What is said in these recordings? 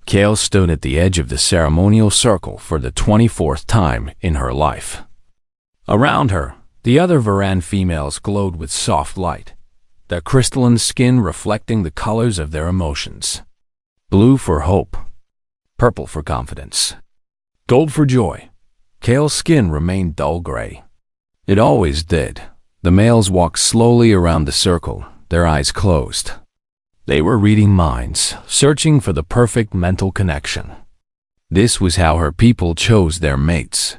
Kale stood at the edge of the ceremonial circle for the 24th time in her life. Around her, the other Varan females glowed with soft light, their crystalline skin reflecting the colors of their emotions. Blue for hope, purple for confidence, gold for joy. Kale's skin remained dull gray. It always did. The males walked slowly around the circle, their eyes closed. They were reading minds, searching for the perfect mental connection. This was how her people chose their mates.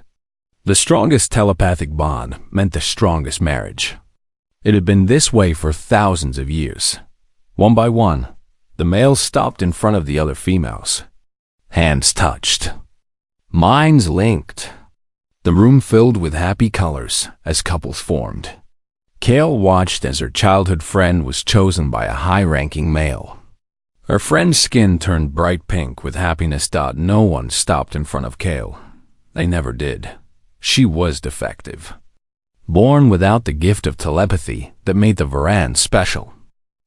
The strongest telepathic bond meant the strongest marriage. It had been this way for thousands of years. One by one, the males stopped in front of the other females. Hands touched. Minds linked. The room filled with happy colors as couples formed. Kale watched as her childhood friend was chosen by a high-ranking male. Her friend's skin turned bright pink with happiness. No one stopped in front of Kale. They never did. She was defective. Born without the gift of telepathy that made the Varan special.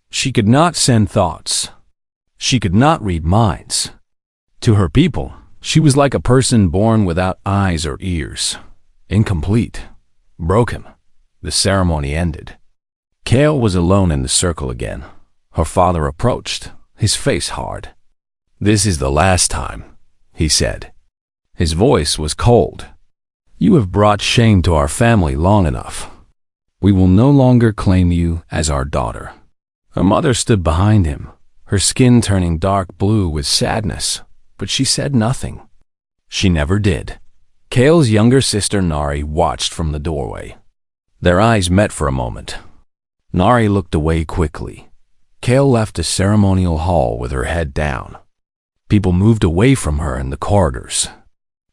She could not send thoughts. She could not read minds. To her people, she was like a person born without eyes or ears. Incomplete. Broken. The ceremony ended. Kale was alone in the circle again. Her father approached, his face hard. "This is the last time," he said. His voice was cold. "You have brought shame to our family long enough. We will no longer claim you as our daughter." Her mother stood behind him, her skin turning dark blue with sadness, but she said nothing. She never did. Kale's younger sister Nari watched from the doorway. Their eyes met for a moment. Nari looked away quickly. Kale left the ceremonial hall with her head down. People moved away from her in the corridors.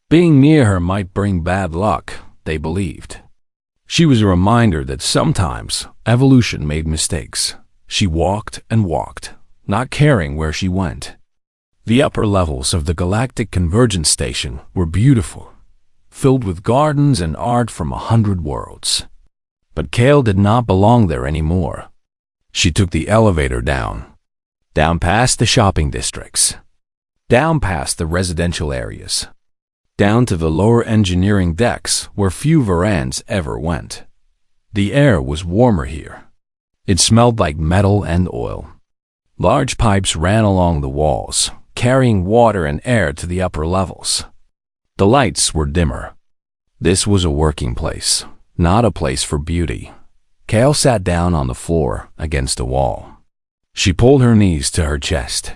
Being near her might bring bad luck, they believed. She was a reminder that sometimes evolution made mistakes. She walked and walked, not caring where she went. The upper levels of the Galactic Convergence Station were beautiful, filled with gardens and art from 100 worlds. But Kale did not belong there anymore. She took the elevator down past the shopping districts, down past the residential areas, down to the lower engineering decks where few Varans ever went. The air was warmer here. It smelled like metal and oil. Large pipes ran along the walls, carrying water and air to the upper levels. The lights were dimmer. This was a working place, not a place for beauty. Kale sat down on the floor against a wall. She pulled her knees to her chest.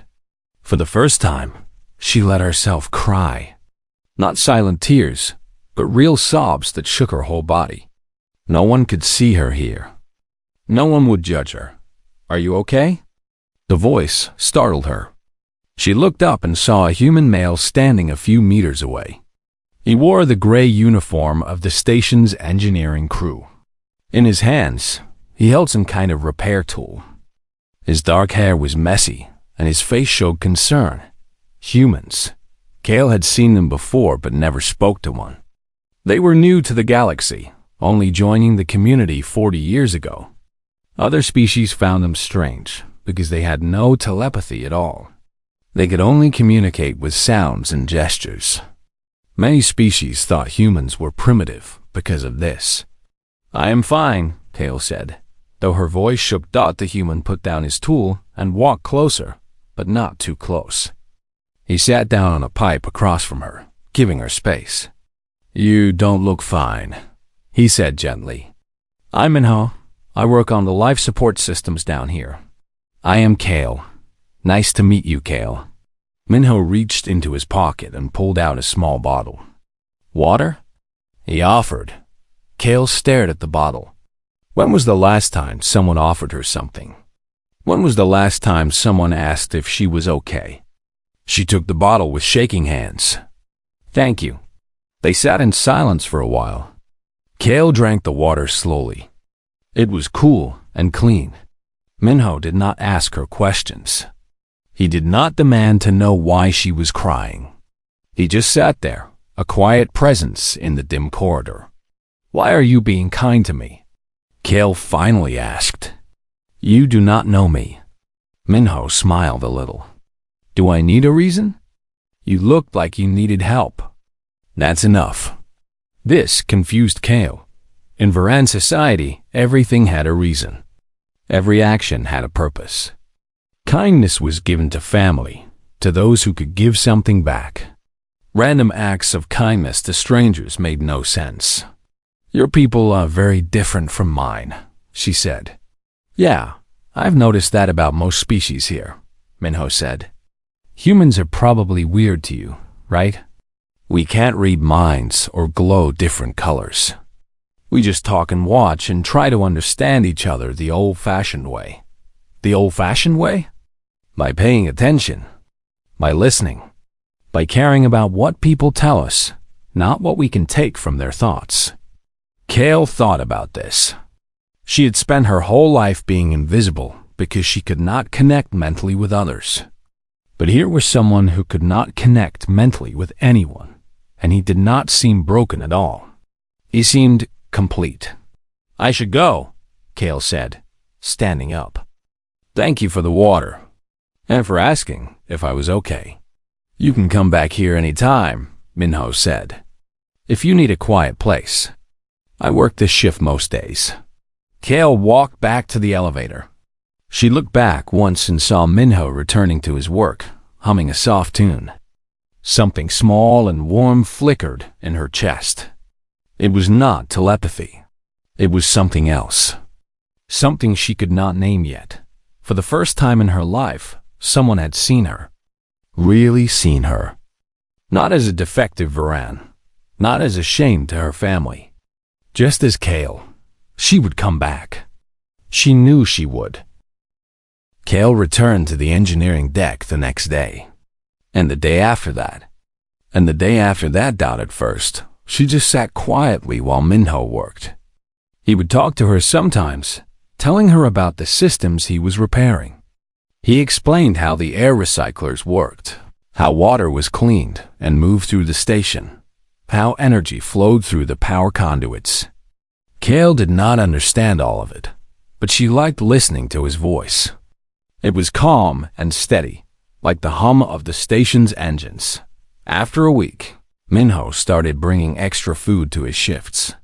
For the first time, she let herself cry. Not silent tears, but real sobs that shook her whole body. No one could see her here. No one would judge her. "Are you okay?" The voice startled her. She looked up and saw a human male standing a few meters away. He wore the gray uniform of the station's engineering crew. In his hands, he held some kind of repair tool. His dark hair was messy, and his face showed concern. Humans. Kale had seen them before but never spoke to one. They were new to the galaxy, only joining the community 40 years ago. Other species found them strange because they had no telepathy at all. They could only communicate with sounds and gestures. Many species thought humans were primitive because of this. "I am fine," Kale said. Though her voice shook, the human put down his tool and walked closer, but not too close. He sat down on a pipe across from her, giving her space. "You don't look fine," he said gently. "I'm Minho. I work on the life support systems down here." "I am Kale. Nice to meet you, Kale." Minho reached into his pocket and pulled out a small bottle. "Water?" he offered. Kale stared at the bottle. When was the last time someone offered her something? When was the last time someone asked if she was okay? She took the bottle with shaking hands. "Thank you." They sat in silence for a while. Kale drank the water slowly. It was cool and clean. Minho did not ask her questions. He did not demand to know why she was crying. He just sat there, a quiet presence in the dim corridor. "Why are you being kind to me?" Kale finally asked. "You do not know me." Minho smiled a little. "Do I need a reason?" You looked like you needed help. That's enough. This confused Kale. In Varan society, everything had a reason. Every action had a purpose. Kindness was given to family, to those who could give something back. Random acts of kindness to strangers made no sense. Your people are very different from mine, she said. Yeah, I've noticed that about most species here, Minho said. Humans are probably weird to you, right? We can't read minds or glow different colors. We just talk and watch and try to understand each other the old-fashioned way. The old-fashioned way? By paying attention. By listening. By caring about what people tell us, not what we can take from their thoughts. Kale thought about this. She had spent her whole life being invisible because she could not connect mentally with others. But here was someone who could not connect mentally with anyone, and he did not seem broken at all. He seemed complete. I should go, Kale said, standing up. Thank you for the water, and for asking if I was okay. You can come back here any time, Minho said. If you need a quiet place. I work this shift most days. Kale walked back to the elevator. She looked back once and saw Minho returning to his work, humming a soft tune. Something small and warm flickered in her chest. It was not telepathy. It was something else. Something she could not name yet. For the first time in her life, someone had seen her. Really seen her. Not as a defective Varan. Not as a shame to her family. Just as Kale. She would come back. She knew she would. Kale returned to the engineering deck the next day. And the day after that. And the day after that. At first, she just sat quietly while Minho worked. He would talk to her sometimes, telling her about the systems he was repairing. He explained how the air recyclers worked, how water was cleaned and moved through the station, how energy flowed through the power conduits. Kale did not understand all of it, but she liked listening to his voice. It was calm and steady, like the hum of the station's engines. After a week, Minho started bringing extra food to his shifts.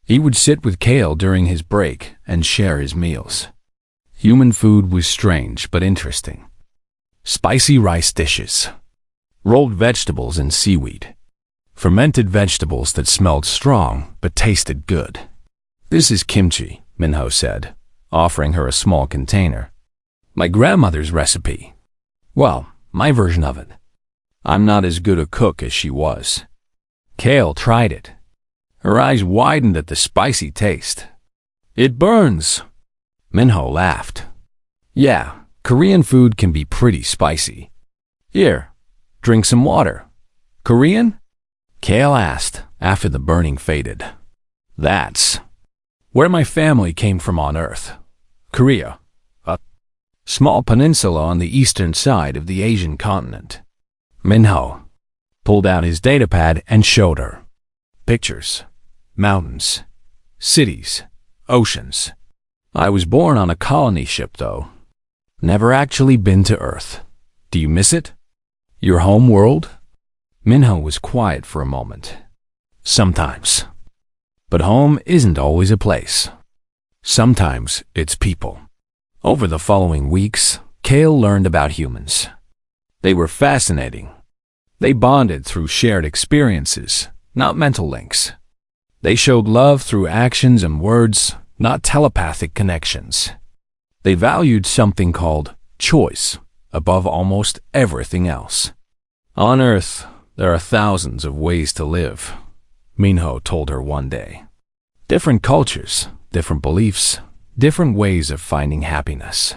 He would sit with Kale during his break and share his meals. Human food was strange but interesting. Spicy rice dishes, rolled vegetables and seaweed, fermented vegetables that smelled strong but tasted good. This is kimchi, Minho said, offering her a small container. My grandmother's recipe. Well, my version of it. I'm not as good a cook as she was. Kale tried it. Her eyes widened at the spicy taste. It burns. Minho laughed. Yeah, Korean food can be pretty spicy. Here, drink some water. Korean? Kale asked after the burning faded. That's where my family came from on Earth. Korea, a small peninsula on the eastern side of the Asian continent. Minho pulled out his datapad and showed her. Pictures, mountains, cities, oceans. I was born on a colony ship, though. Never actually been to Earth. Do you miss it? Your home world? Minho was quiet for a moment. Sometimes. But home isn't always a place. Sometimes it's people. Over the following weeks, Kale learned about humans. They were fascinating. They bonded through shared experiences, not mental links. They showed love through actions and words, not telepathic connections. They valued something called choice above almost everything else. On Earth, there are thousands of ways to live, Minho told her one day. Different cultures, different beliefs, different ways of finding happiness.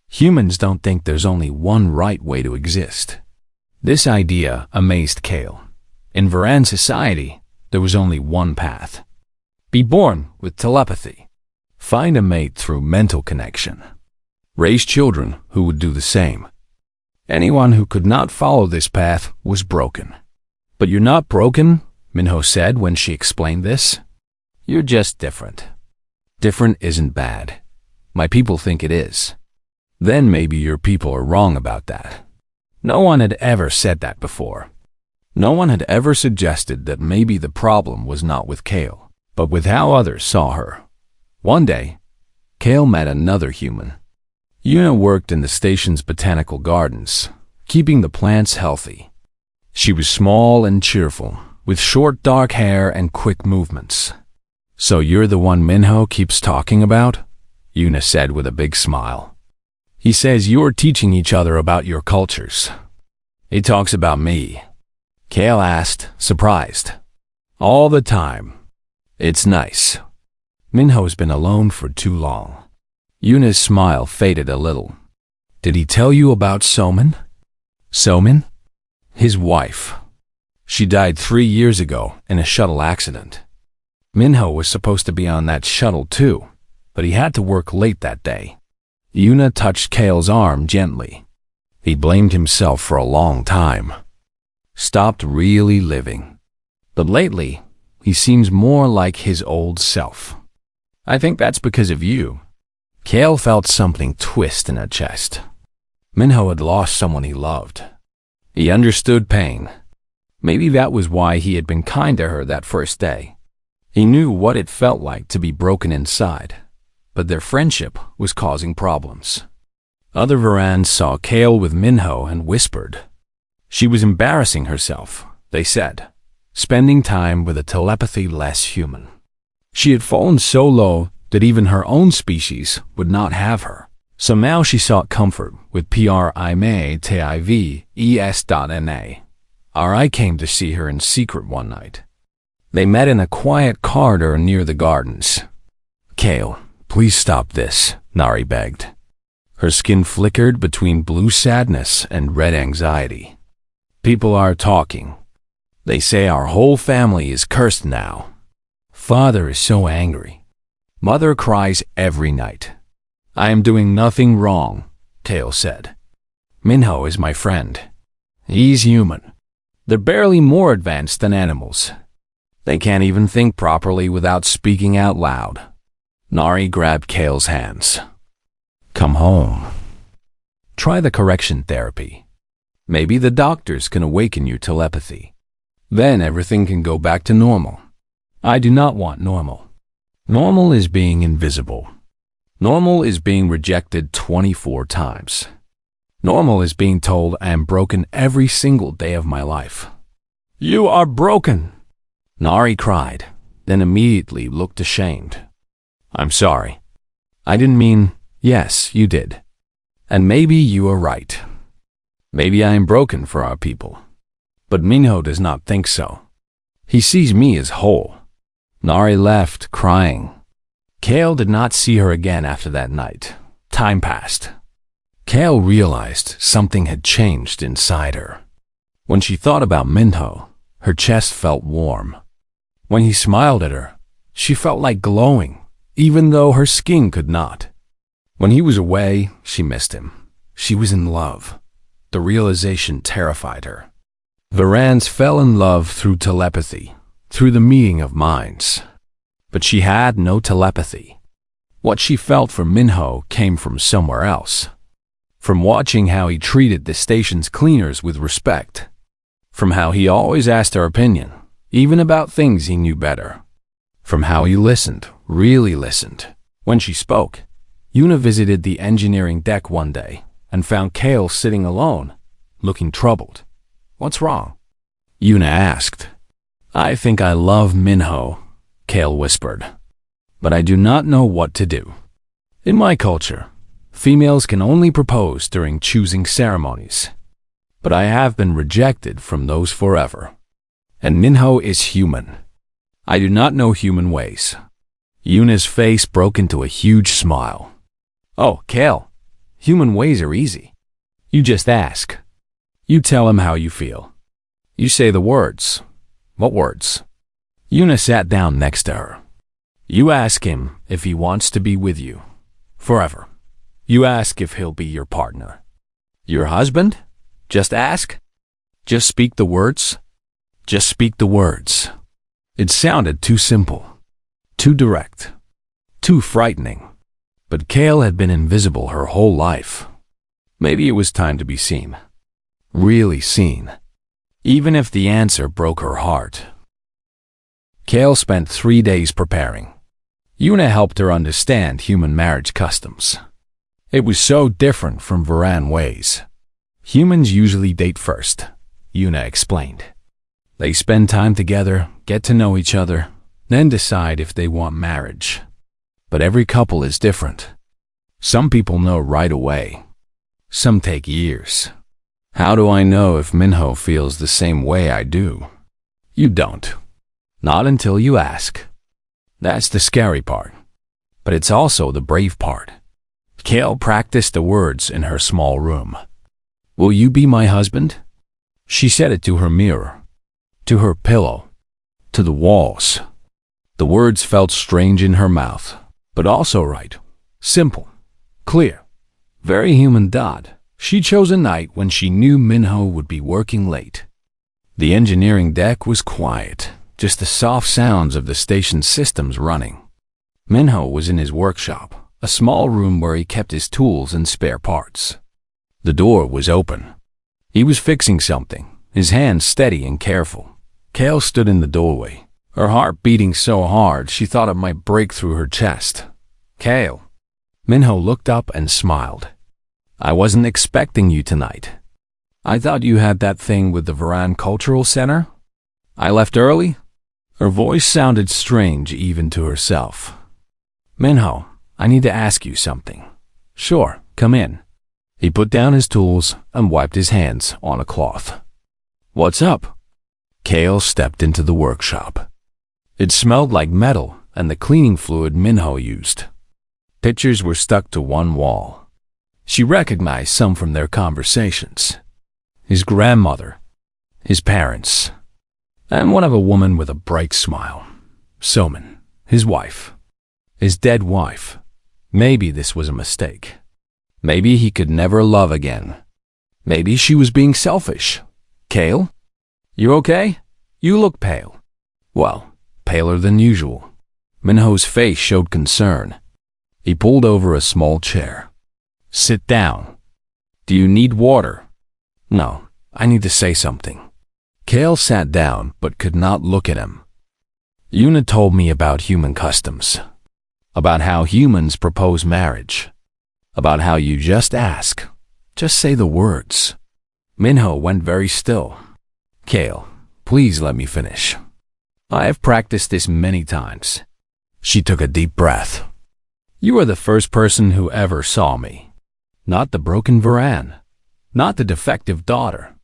Humans don't think there's only one right way to exist. This idea amazed Kale. In Varan society, there was only one path. Be born with telepathy. Find a mate through mental connection. Raise children who would do the same. Anyone who could not follow this path was broken. But you're not broken, Minho said when she explained this. You're just different. Different isn't bad. My people think it is. Then maybe your people are wrong about that. No one had ever said that before. No one had ever suggested that maybe the problem was not with Kale, but with how others saw her. One day, Kale met another human. Una worked in the station's botanical gardens, keeping the plants healthy. She was small and cheerful, with short dark hair and quick movements. "So you're the one Minho keeps talking about?" Una said with a big smile. "He says you're teaching each other about your cultures." "He talks about me?" Kale asked, surprised. "All the time. It's nice." Minho's been alone for too long. Una's smile faded a little. "Did he tell you about Somin?" "Somin?" "His wife. She died 3 years ago in a shuttle accident. Minho was supposed to be on that shuttle too, but he had to work late that day." Una touched Kale's arm gently. He blamed himself for a long time. Stopped really living. But lately, he seems more like his old self. "I think that's because of you." Kale felt something twist in her chest. Minho had lost someone he loved. He understood pain. Maybe that was why he had been kind to her that first day. He knew what it felt like to be broken inside, but their friendship was causing problems. Other Varans saw Kale with Minho and whispered. She was embarrassing herself, they said, spending time with a telepathy less human. She had fallen so low that even her own species would not have her. So now she sought comfort with PRIMATIVES.NA. RI came to see her in secret one night. They met in a quiet corridor near the gardens. "Kale, please stop this," Nari begged. Her skin flickered between blue sadness and red anxiety. "People are talking. They say our whole family is cursed now. Father is so angry. Mother cries every night." "I am doing nothing wrong," Kale said. "Minho is my friend. He's human. They're barely more advanced than animals. They can't even think properly without speaking out loud." Nari grabbed Kale's hands. "Come home. Try the correction therapy. Maybe the doctors can awaken your telepathy. Then everything can go back to normal." "I do not want normal. Normal is being invisible. Normal is being rejected 24 times. Normal is being told I am broken every single day of my life." "You are broken!" Nari cried, then immediately looked ashamed. "I'm sorry. I didn't mean..." "Yes, you did. And maybe you are right. Maybe I am broken for our people. But Minho does not think so. He sees me as whole." Nari left, crying. Kale did not see her again after that night. Time passed. Kale realized something had changed inside her. When she thought about Minho, her chest felt warm. When he smiled at her, she felt like glowing, even though her skin could not. When he was away, she missed him. She was in love. The realization terrified her. Varans fell in love through telepathy, through the meeting of minds. But she had no telepathy. What she felt for Minho came from somewhere else. From watching how he treated the station's cleaners with respect. From how he always asked her opinion, even about things he knew better. From how he listened, really listened. When she spoke, Una visited the engineering deck one day and found Kale sitting alone, looking troubled. "What's wrong?" Una asked. "I think I love Minho," Kale whispered, "but I do not know what to do. In my culture, females can only propose during choosing ceremonies, but I have been rejected from those forever. And Minho is human. I do not know human ways." Una's face broke into a huge smile. "Oh, Kale, human ways are easy. You just ask. You tell him how you feel. You say the words." "What words?" Una sat down next to her. "You ask him if he wants to be with you. Forever. You ask if he'll be your partner. Your husband? Just ask. Just speak the words. Just speak the words." It sounded too simple, too direct, too frightening. But Kale had been invisible her whole life. Maybe it was time to be seen. Really seen. Even if the answer broke her heart. Kale spent 3 days preparing. Yuna helped her understand human marriage customs. It was so different from Varan ways. Humans usually date first, Yuna explained. They spend time together, get to know each other, then decide if they want marriage. But every couple is different. Some people know right away. Some take years. How do I know if Minho feels the same way I do? You don't. Not until you ask. That's the scary part. But it's also the brave part. Kale practiced the words in her small room. Will you be my husband? She said it to her mirror, to her pillow, to the walls. The words felt strange in her mouth, but also right. Simple, clear, very human. She chose a night when she knew Minho would be working late. The engineering deck was quiet, just the soft sounds of the station systems running. Minho was in his workshop, a small room where he kept his tools and spare parts. The door was open. He was fixing something, his hands steady and careful. Kale stood in the doorway, her heart beating so hard she thought it might break through her chest. Kale. Minho looked up and smiled. I wasn't expecting you tonight. I thought you had that thing with the Varan Cultural Center. I left early? Her voice sounded strange even to herself. Minho, I need to ask you something. Sure, come in. He put down his tools and wiped his hands on a cloth. What's up? Kale stepped into the workshop. It smelled like metal and the cleaning fluid Minho used. Pictures were stuck to one wall. She recognized some from their conversations. His grandmother, his parents, and one of a woman with a bright smile. Soman, his wife, his dead wife. Maybe this was a mistake. Maybe he could never love again. Maybe she was being selfish. Kale? You okay? You look pale. Well, paler than usual. Minho's face showed concern. He pulled over a small chair. Sit down. Do you need water? No, I need to say something. Kale sat down but could not look at him. Yuna told me about human customs. About how humans propose marriage. About how you just ask. Just say the words. Minho went very still. Kale, please let me finish. I have practiced this many times. She took a deep breath. You are the first person who ever saw me. Not the broken Varan. Not the defective daughter.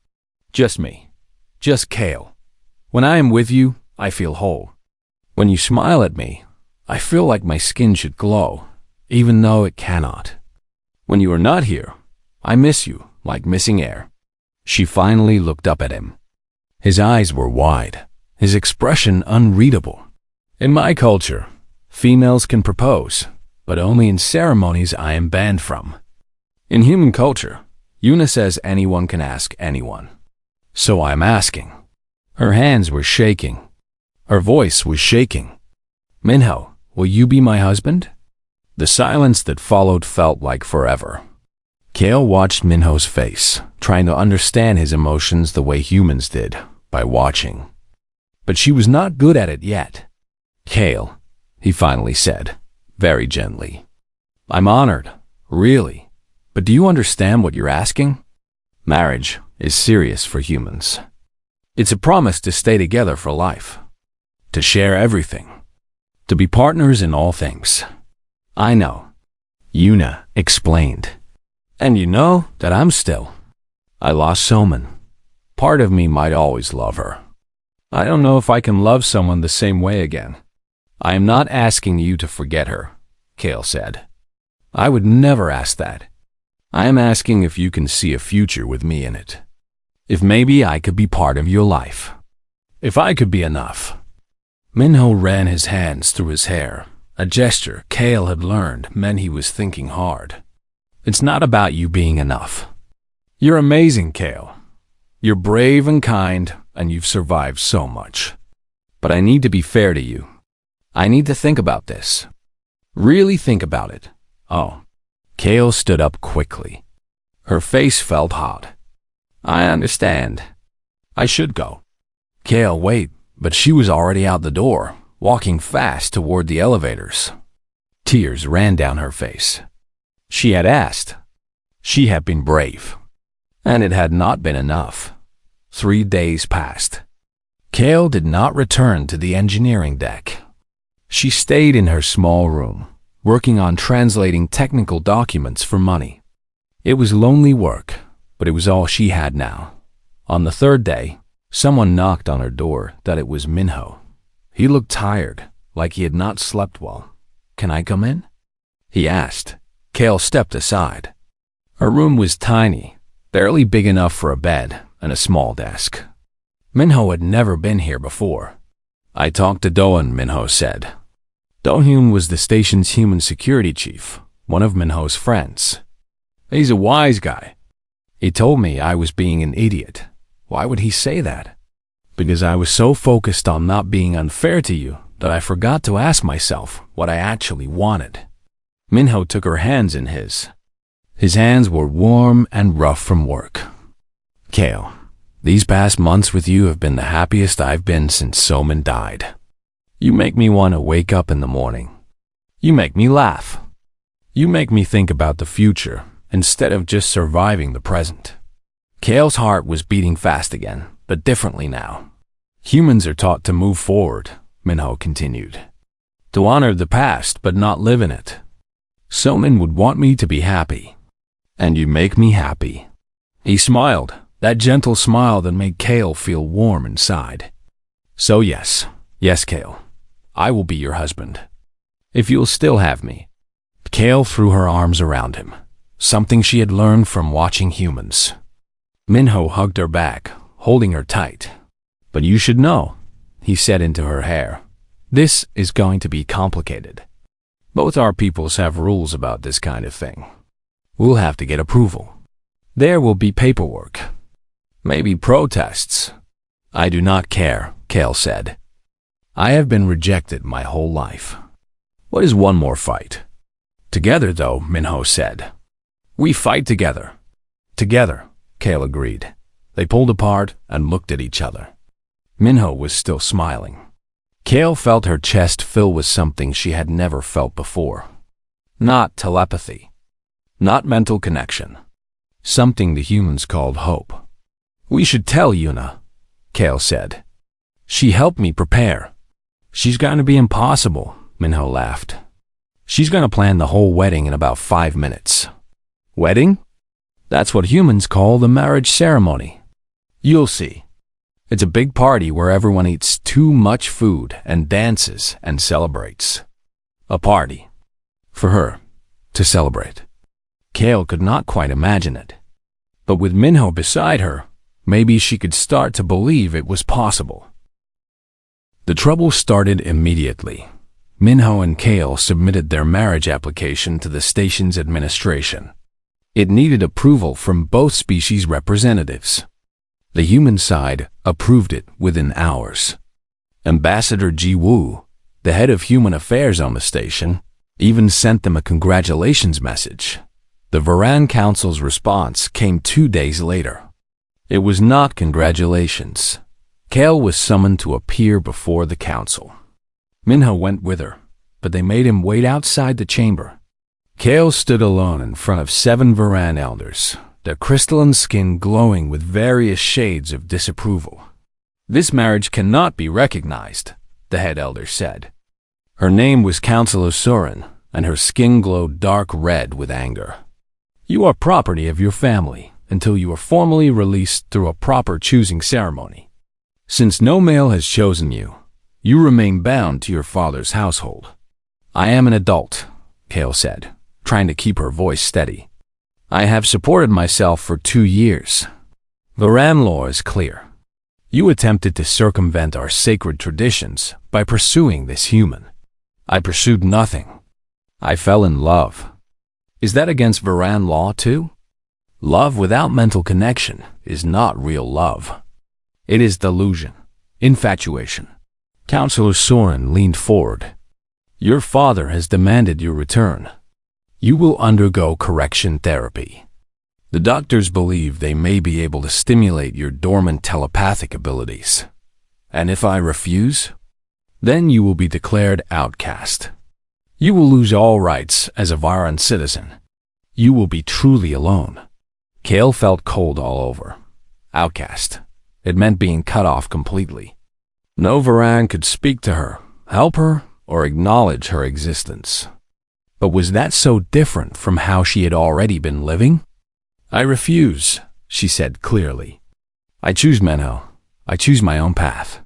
Just me. Just Kale. When I am with you, I feel whole. When you smile at me, I feel like my skin should glow, even though it cannot. When you are not here, I miss you like missing air. She finally looked up at him. His eyes were wide, his expression unreadable. In my culture, females can propose, but only in ceremonies I am banned from. In human culture, Yuna says anyone can ask anyone. So I'm asking. Her hands were shaking. Her voice was shaking. Minho, will you be my husband? The silence that followed felt like forever. Kale watched Minho's face, trying to understand his emotions the way humans did, by watching. But she was not good at it yet. Kale, he finally said, very gently. I'm honored, really. But do you understand what you're asking? Marriage is serious for humans. It's a promise to stay together for life. To share everything. To be partners in all things. I know, Yuna explained. And you know that I'm still. I lost Soman. Part of me might always love her. I don't know if I can love someone the same way again. I am not asking you to forget her, Kale said. I would never ask that. I am asking if you can see a future with me in it. If maybe I could be part of your life. If I could be enough. Minho ran his hands through his hair. A gesture Kale had learned meant he was thinking hard. It's not about you being enough. You're amazing, Kale. You're brave and kind, and you've survived so much. But I need to be fair to you. I need to think about this. Really think about it. Oh. Kale stood up quickly. Her face felt hot. I understand. I should go. Kale, wait, but she was already out the door, walking fast toward the elevators. Tears ran down her face. She had asked. She had been brave. And it had not been enough. 3 days passed. Kale did not return to the engineering deck. She stayed in her small room, working on translating technical documents for money. It was lonely work, but it was all she had now. On the 3rd day, someone knocked on her door that it was Minho. He looked tired, like he had not slept well. "Can I come in?" he asked. Kale stepped aside. Her room was tiny, barely big enough for a bed and a small desk. Minho had never been here before. "I talked to Doan," Minho said. Do-hyun was the station's human security chief, one of Minho's friends. He's a wise guy. He told me I was being an idiot. Why would he say that? Because I was so focused on not being unfair to you that I forgot to ask myself what I actually wanted. Minho took her hands in his. His hands were warm and rough from work. "Kale, these past months with you have been the happiest I've been since Soman died. You make me want to wake up in the morning. You make me laugh. You make me think about the future instead of just surviving the present." Kale's heart was beating fast again, but differently now. "Humans are taught to move forward," Minho continued. "To honor the past but not live in it. Soman would want me to be happy. And you make me happy." He smiled, that gentle smile that made Kale feel warm inside. "So yes, Kale, I will be your husband. If you'll still have me." Kale threw her arms around him, something she had learned from watching humans. Minho hugged her back, holding her tight. "But you should know," he said into her hair. "This is going to be complicated. Both our peoples have rules about this kind of thing. We'll have to get approval. There will be paperwork. Maybe protests." "I do not care," Kale said. "I have been rejected my whole life. What is one more fight?" "Together, though," Minho said. "We fight together." "Together," Kale agreed. They pulled apart and looked at each other. Minho was still smiling. Kale felt her chest fill with something she had never felt before. Not telepathy. Not mental connection. Something the humans called hope. "We should tell Yuna," Kale said. "She helped me prepare." "She's going to be impossible," Minho laughed. "She's going to plan the whole wedding in about 5 minutes." "Wedding?" "That's what humans call the marriage ceremony. You'll see. It's a big party where everyone eats too much food and dances and celebrates. A party. For her. To celebrate." Kale could not quite imagine it. But with Minho beside her, maybe she could start to believe it was possible. The trouble started immediately. Minho and Kale submitted their marriage application to the station's administration. It needed approval from both species representatives. The human side approved it within hours. Ambassador Ji Woo, the head of human affairs on the station, even sent them a congratulations message. The Varan Council's response came 2 days later. It was not congratulations. Kale was summoned to appear before the council. Minho went with her, but they made him wait outside the chamber. Kale stood alone in front of 7 Varan elders, their crystalline skin glowing with various shades of disapproval. "This marriage cannot be recognized," the head elder said. Her name was Councilor Soren, and her skin glowed dark red with anger. "You are property of your family until you are formally released through a proper choosing ceremony. Since no male has chosen you, you remain bound to your father's household." "I am an adult," Kale said, trying to keep her voice steady. "I have supported myself for 2 years. Varan law is clear. You attempted to circumvent our sacred traditions by pursuing this human. I pursued nothing. I fell in love. Is that against Varan law too? Love without mental connection is not real love. It is delusion, infatuation." Councilor Soren leaned forward. "Your father has demanded your return. You will undergo correction therapy. The doctors believe they may be able to stimulate your dormant telepathic abilities. And if I refuse, then you will be declared outcast. You will lose all rights as a Varan citizen. You will be truly alone. Kale felt cold all over. Outcast. It meant being cut off completely. No Varan could speak to her, help her, or acknowledge her existence. But was that so different from how she had already been living? I refuse, she said clearly. I choose Menho. I choose my own path.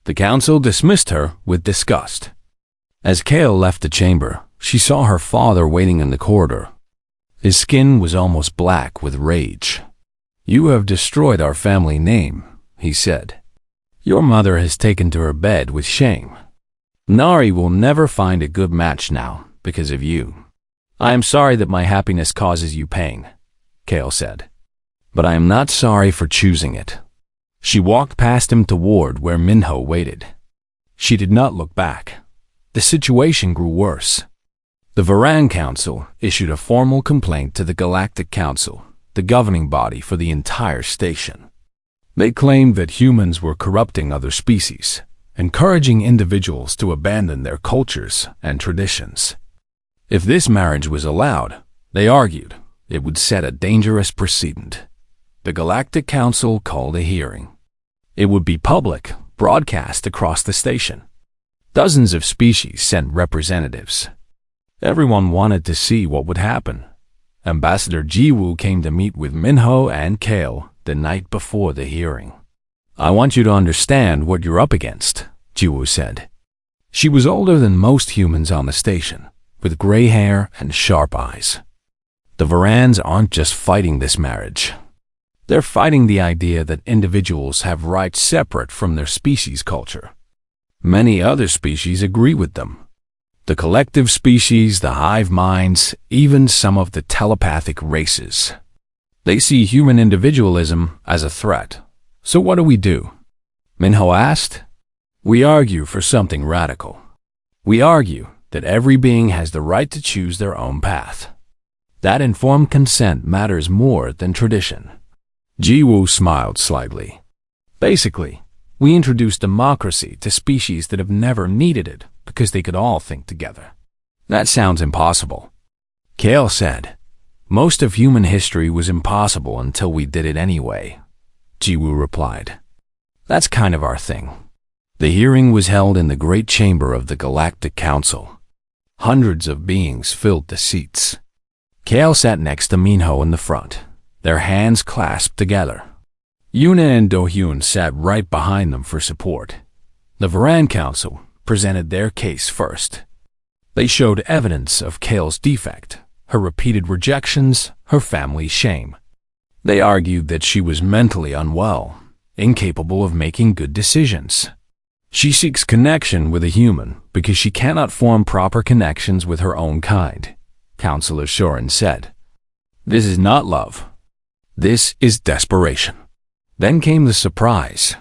The council dismissed her with disgust. As Kale left the chamber, she saw her father waiting in the corridor. His skin was almost black with rage. You have destroyed our family name, he said. Your mother has taken to her bed with shame. Nari will never find a good match now because of you. I am sorry that my happiness causes you pain, Kale said. But I am not sorry for choosing it. She walked past him toward where Minho waited. She did not look back. The situation grew worse. The Varan Council issued a formal complaint to the Galactic Council, the governing body for the entire station. They claimed that humans were corrupting other species, encouraging individuals to abandon their cultures and traditions. If this marriage was allowed, they argued, it would set a dangerous precedent. The Galactic Council called a hearing. It would be public, broadcast across the station. Dozens of species sent representatives. Everyone wanted to see what would happen. Ambassador Jiwoo came to meet with Minho and Kale the night before the hearing. I want you to understand what you're up against, Jiwoo said. She was older than most humans on the station, with gray hair and sharp eyes. The Varans aren't just fighting this marriage. They're fighting the idea that individuals have rights separate from their species culture. Many other species agree with them. The collective species, the hive minds, even some of the telepathic races. They see human individualism as a threat. So what do? Minho asked. We argue for something radical. We argue that every being has the right to choose their own path. That informed consent matters more than tradition. Jiwoo smiled slightly. Basically, we introduce democracy to species that have never needed it because they could all think together. That sounds impossible. Kale said, most of human history was impossible until we did it anyway. Jiwoo replied, that's kind of our thing. The hearing was held in the great chamber of the Galactic Council. Hundreds of beings filled the seats. Kale sat next to Minho in the front, their hands clasped together. Yuna and Do-hyun sat right behind them for support. The Varan Council presented their case first. They showed evidence of Kale's defect, her repeated rejections, her family's shame. They argued that she was mentally unwell, incapable of making good decisions. She seeks connection with a human because she cannot form proper connections with her own kind, Counselor Shorin said. This is not love. This is desperation. Then came the surprise.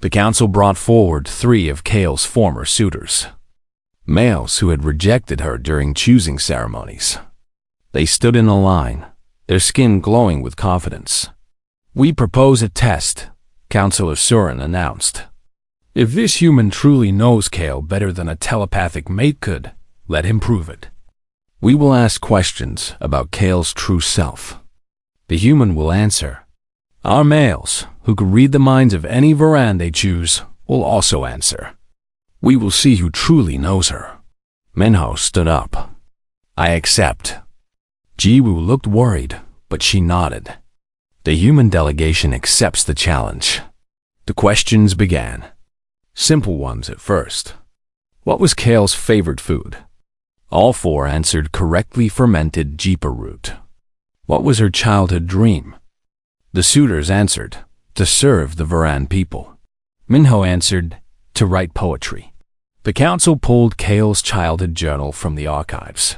The council brought forward 3 of Kale's former suitors, males who had rejected her during choosing ceremonies. They stood in a line, their skin glowing with confidence. We propose a test, Counselor Surin announced. If this human truly knows Kale better than a telepathic mate could, let him prove it. We will ask questions about Kale's true self. The human will answer. Our males, who can read the minds of any Varan they choose, will also answer. We will see who truly knows her. Minho stood up. I accept. Jiwoo looked worried, but she nodded. The human delegation accepts the challenge. The questions began. Simple ones at first. What was Kale's favorite food? All 4 answered correctly fermented jeepa root. What was her childhood dream? The suitors answered, to serve the Varan people. Minho answered, to write poetry. The council pulled Kale's childhood journal from the archives.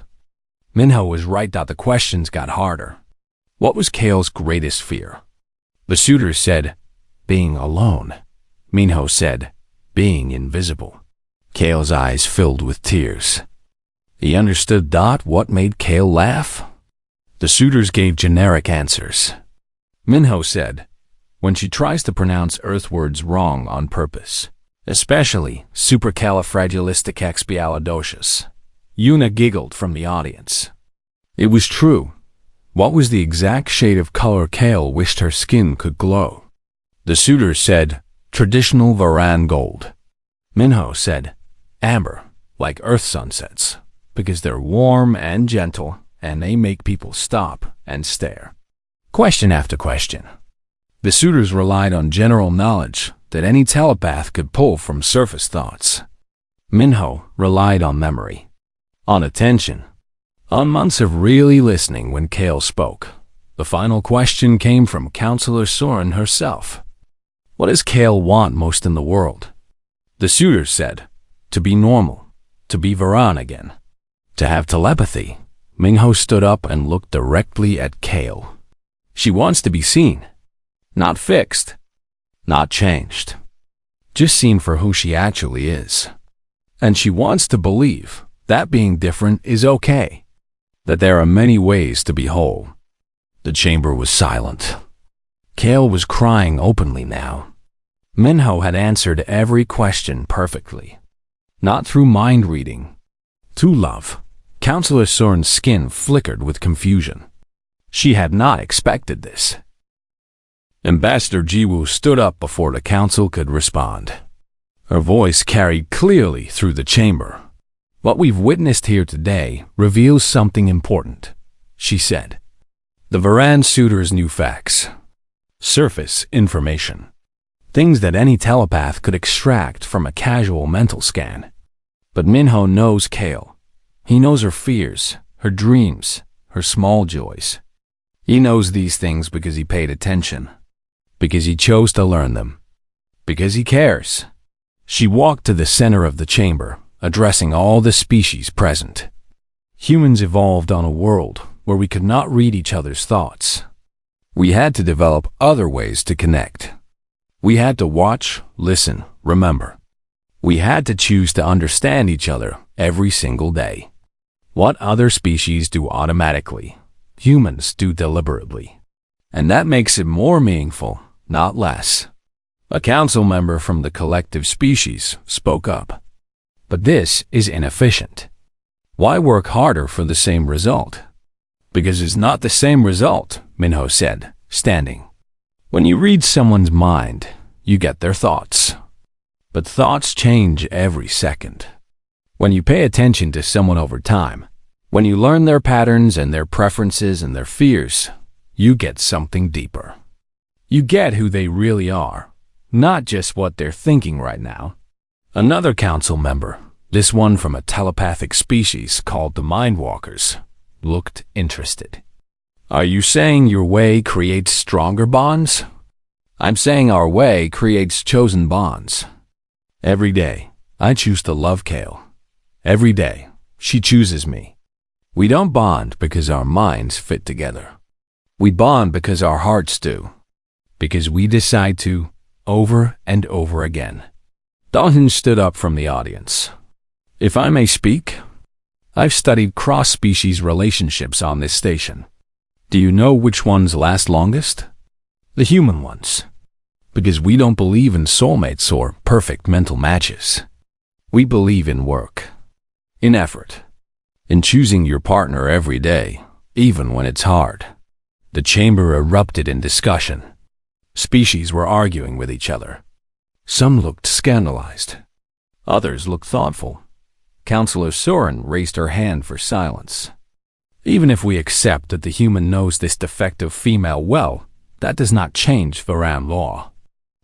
Minho was right that the questions got harder. What was Kale's greatest fear? The suitors said, being alone. Minho said, being invisible. Kale's eyes filled with tears. He understood what made Kale laugh. The The suitors gave generic answers. Minho said, when she tries to pronounce Earth words wrong on purpose, especially supercalifragilisticexpialidocious. Yuna giggled from the audience. It was true. What was the exact shade of color Kale wished her skin could glow? The suitors said, traditional Varan gold. Minho said, amber, like Earth sunsets, because they're warm and gentle, and they make people stop and stare. Question after question. The suitors relied on general knowledge that any telepath could pull from surface thoughts. Minho relied on memory, on attention, on months of really listening when Kale spoke. The final question came from Counselor Soren herself. What does Kale want most in the world? The suitors said, to be normal, to be Varan again, to have telepathy. Minho stood up and looked directly at Kale. She wants to be seen, not fixed, not changed, just seen for who she actually is. And she wants to believe that being different is okay, that there are many ways to be whole. The chamber was silent. Kale was crying openly now. Minho had answered every question perfectly, not through mind reading, through love. Counselor Soren's skin flickered with confusion. She had not expected this. Ambassador Jiwoo stood up before the council could respond. Her voice carried clearly through the chamber. What we've witnessed here today reveals something important, she said. The Varan suitors knew facts, surface information, things that any telepath could extract from a casual mental scan. But Minho knows Kale. He knows her fears, her dreams, her small joys. He knows these things because he paid attention, because he chose to learn them, because he cares. She walked to the center of the chamber, addressing all the species present. Humans evolved on a world where we could not read each other's thoughts. We had to develop other ways to connect. We had to watch, listen, remember. We had to choose to understand each other every single day. What other species do automatically, humans do deliberately. And that makes it more meaningful, not less. A council member from the collective species spoke up. But this is inefficient. Why work harder for the same result? Because it's not the same result, Minho said, standing. When you read someone's mind, you get their thoughts. But thoughts change every second. When you pay attention to someone over time, when you learn their patterns and their preferences and their fears, you get something deeper. You get who they really are, not just what they're thinking right now. Another council member, this one from a telepathic species called the Mindwalkers, looked interested. Are you saying your way creates stronger bonds? I'm saying our way creates chosen bonds. Every day, I choose to love Kale. Every day, she chooses me. We don't bond because our minds fit together. We bond because our hearts do. Because we decide to, over and over again. Dalton stood up from the audience. If I may speak, I've studied cross-species relationships on this station. Do you know which ones last longest? The human ones. Because we don't believe in soulmates or perfect mental matches. We believe in work, in effort, in choosing your partner every day, even when it's hard. The chamber erupted in discussion. Species were arguing with each other. Some looked scandalized. Others looked thoughtful. Counselor Soren raised her hand for silence. Even if we accept that the human knows this defective female well, that does not change Varan law.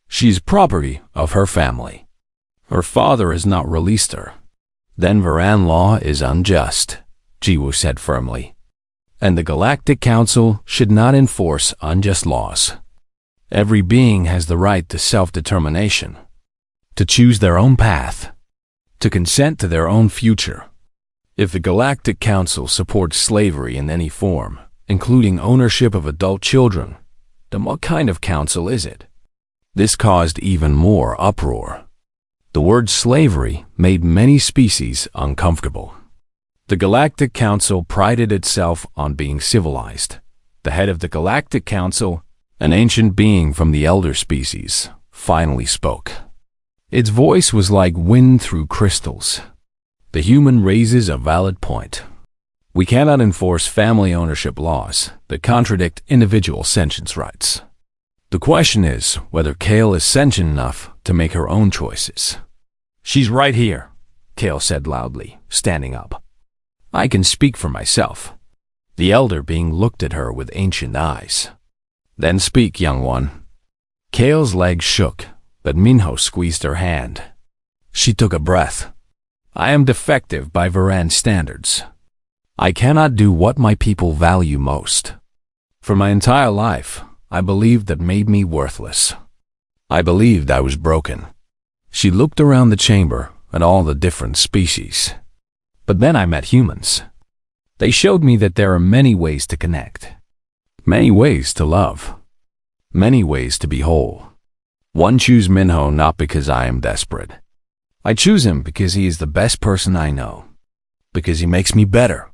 She is property of her family. Her father has not released her. Then Varan law is unjust, Jiwoo said firmly. And the Galactic Council should not enforce unjust laws. Every being has the right to self-determination, to choose their own path, to consent to their own future. If the Galactic Council supports slavery in any form, including ownership of adult children, then what kind of council is it? This caused even more uproar. The word slavery made many species uncomfortable. The Galactic Council prided itself on being civilized. The head of the Galactic Council, an ancient being from the elder species, finally spoke. Its voice was like wind through crystals. The human raises a valid point. We cannot enforce family ownership laws that contradict individual sentience rights. The question is whether Kale is sentient enough to make her own choices. She's right here, Kale said loudly, standing up. I can speak for myself. The elder being looked at her with ancient eyes. Then speak, young one. Kale's legs shook, but Minho squeezed her hand. She took a breath. I am defective by Varan standards. I cannot do what my people value most. For my entire life, I believed that made me worthless. I believed I was broken. She looked around the chamber at all the different species. But then I met humans. They showed me that there are many ways to connect. Many ways to love. Many ways to be whole. One choose Minho not because I am desperate. I choose him because he is the best person I know. Because he makes me better.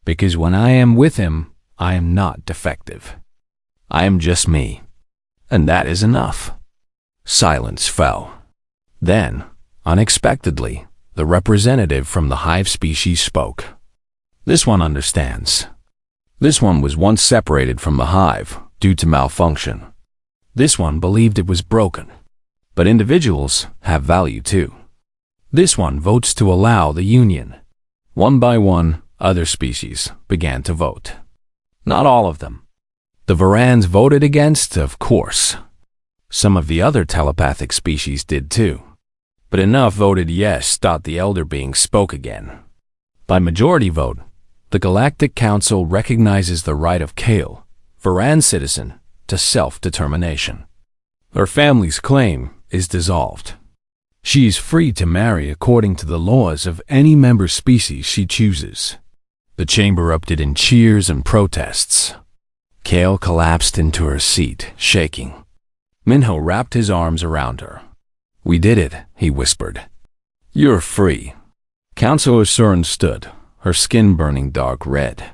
Because when I am with him, I am not defective. I am just me. And that is enough. Silence fell. Then, unexpectedly, the representative from the hive species spoke. This one understands. This one was once separated from the hive due to malfunction. This one believed it was broken. But individuals have value too. This one votes to allow the union. One by one, other species began to vote. Not all of them. The Varans voted against, of course. Some of the other telepathic species did too. But enough voted yes. The elder being spoke again. By majority vote, the Galactic Council recognizes the right of Kale, Varan citizen, to self-determination. Her family's claim is dissolved. She is free to marry according to the laws of any member species she chooses. The chamber erupted in cheers and protests. Kale collapsed into her seat, shaking. Minho wrapped his arms around her. We did it, he whispered. You're free. Councilor Surin stood, her skin burning dark red.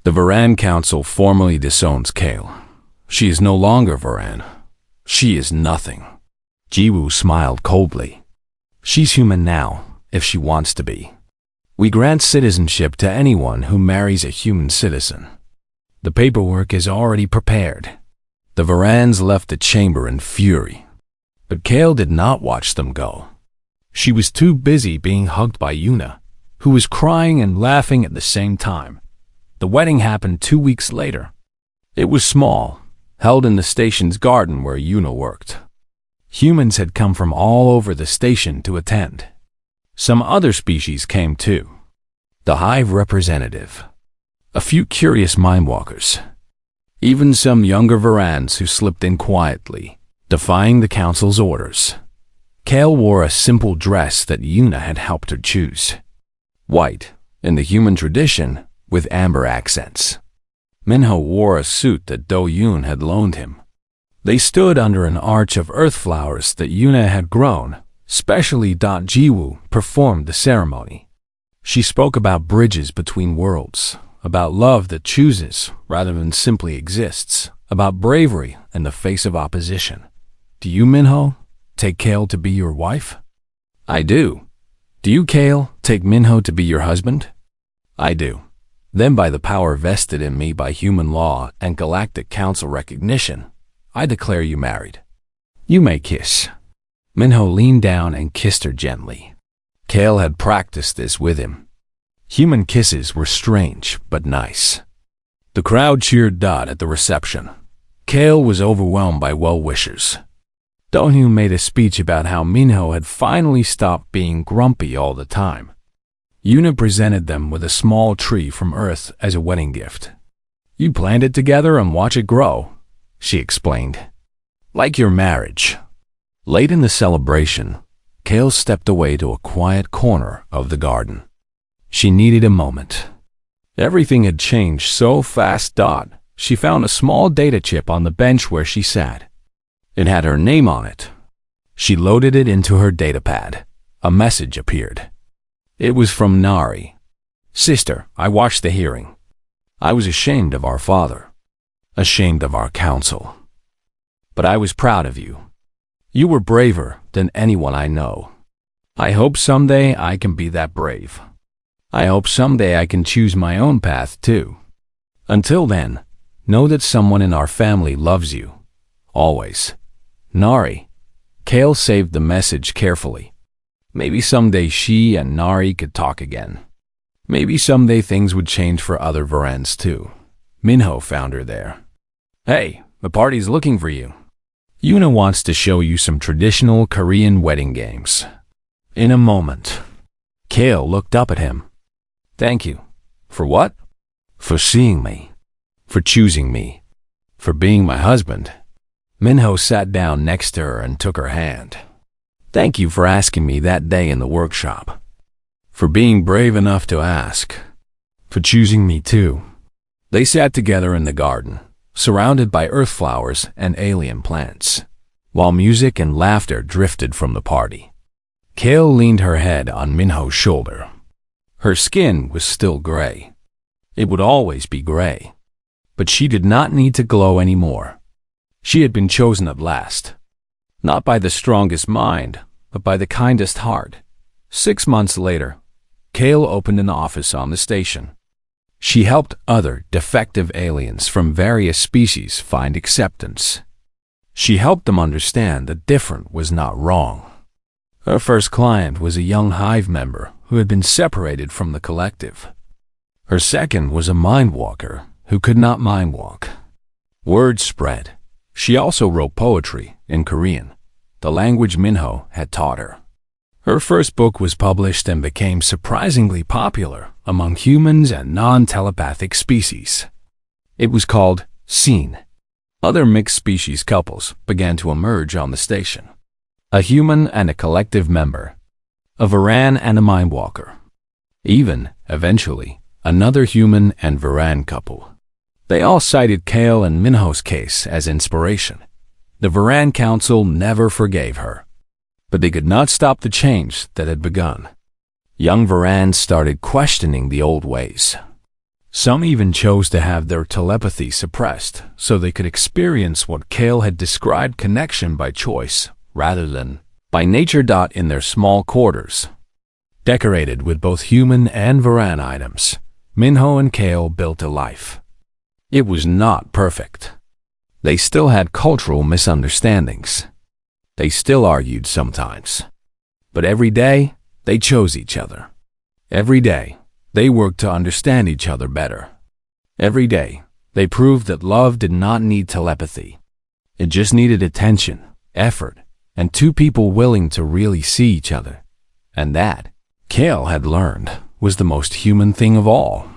The Varan Council formally disowns Kale. She is no longer Varan. She is nothing. Jiwoo smiled coldly. She's human now, if she wants to be. We grant citizenship to anyone who marries a human citizen. The paperwork is already prepared. The Varans left the chamber in fury. But Kale did not watch them go. She was too busy being hugged by Yuna, who was crying and laughing at the same time. The wedding happened 2 weeks later. It was small, held in the station's garden where Yuna worked. Humans had come from all over the station to attend. Some other species came too. The hive representative. A few curious mindwalkers. Even some younger Varans who slipped in quietly, defying the council's orders. Kale wore a simple dress that Yuna had helped her choose. White, in the human tradition, with amber accents. Minho wore a suit that Do-Yoon had loaned him. They stood under an arch of earth flowers that Yuna had grown. Specially Jiwoo performed the ceremony. She spoke about bridges between worlds, about love that chooses rather than simply exists, about bravery in the face of opposition. Do you, Minho, take Kale to be your wife? I do. Do you, Kale, take Minho to be your husband? I do. Then by the power vested in me by human law and Galactic Council recognition, I declare you married. You may kiss. Minho leaned down and kissed her gently. Kale had practiced this with him. Human kisses were strange but nice. The crowd cheered at the reception. Kale was overwhelmed by well-wishers. Do-Hyun made a speech about how Minho had finally stopped being grumpy all the time. Yuna presented them with a small tree from Earth as a wedding gift. You plant it together and watch it grow, she explained. Like your marriage. Late in the celebration, Kale stepped away to a quiet corner of the garden. She needed a moment. Everything had changed so fast. She found a small data chip on the bench where she sat. It had her name on it. She loaded it into her datapad. A message appeared. It was from Nari. Sister, I watched the hearing. I was ashamed of our father, ashamed of our council. But I was proud of you. You were braver than anyone I know. I hope someday I can be that brave. I hope someday I can choose my own path too. Until then, know that someone in our family loves you. Always. Nari. Kale saved the message carefully. Maybe someday she and Nari could talk again. Maybe someday things would change for other Varans too. Minho found her there. Hey, the party's looking for you. Yuna wants to show you some traditional Korean wedding games. In a moment. Kale looked up at him. Thank you. For what? For seeing me. For choosing me. For being my husband. Minho sat down next to her and took her hand. Thank you for asking me that day in the workshop. For being brave enough to ask. For choosing me too. They sat together in the garden, surrounded by earth flowers and alien plants, while music and laughter drifted from the party. Kale leaned her head on Minho's shoulder. Her skin was still gray. It would always be gray. But she did not need to glow anymore. She had been chosen at last. Not by the strongest mind, but by the kindest heart. 6 months later, Kale opened an office on the station. She helped other defective aliens from various species find acceptance. She helped them understand that different was not wrong. Her first client was a young hive member who had been separated from the collective. Her second was a mind walker who could not mind walk. Word spread. She also wrote poetry in Korean, the language Minho had taught her. Her first book was published and became surprisingly popular among humans and non-telepathic species. It was called Scene. Other mixed species couples began to emerge on the station. A human and a collective member. A Varan and a Mindwalker. Even, eventually, another human and Varan couple. They all cited Kale and Minho's case as inspiration. The Varan Council never forgave her. But they could not stop the change that had begun. Young Varans started questioning the old ways. Some even chose to have their telepathy suppressed so they could experience what Kale had described connection by choice rather than by nature. In their small quarters, decorated with both human and Varan items, Minho and Kale built a life. It was not perfect. They still had cultural misunderstandings. They still argued sometimes. But every day, they chose each other. Every day, they worked to understand each other better. Every day, they proved that love did not need telepathy. It just needed attention, effort, and two people willing to really see each other. And that, Kale had learned, was the most human thing of all.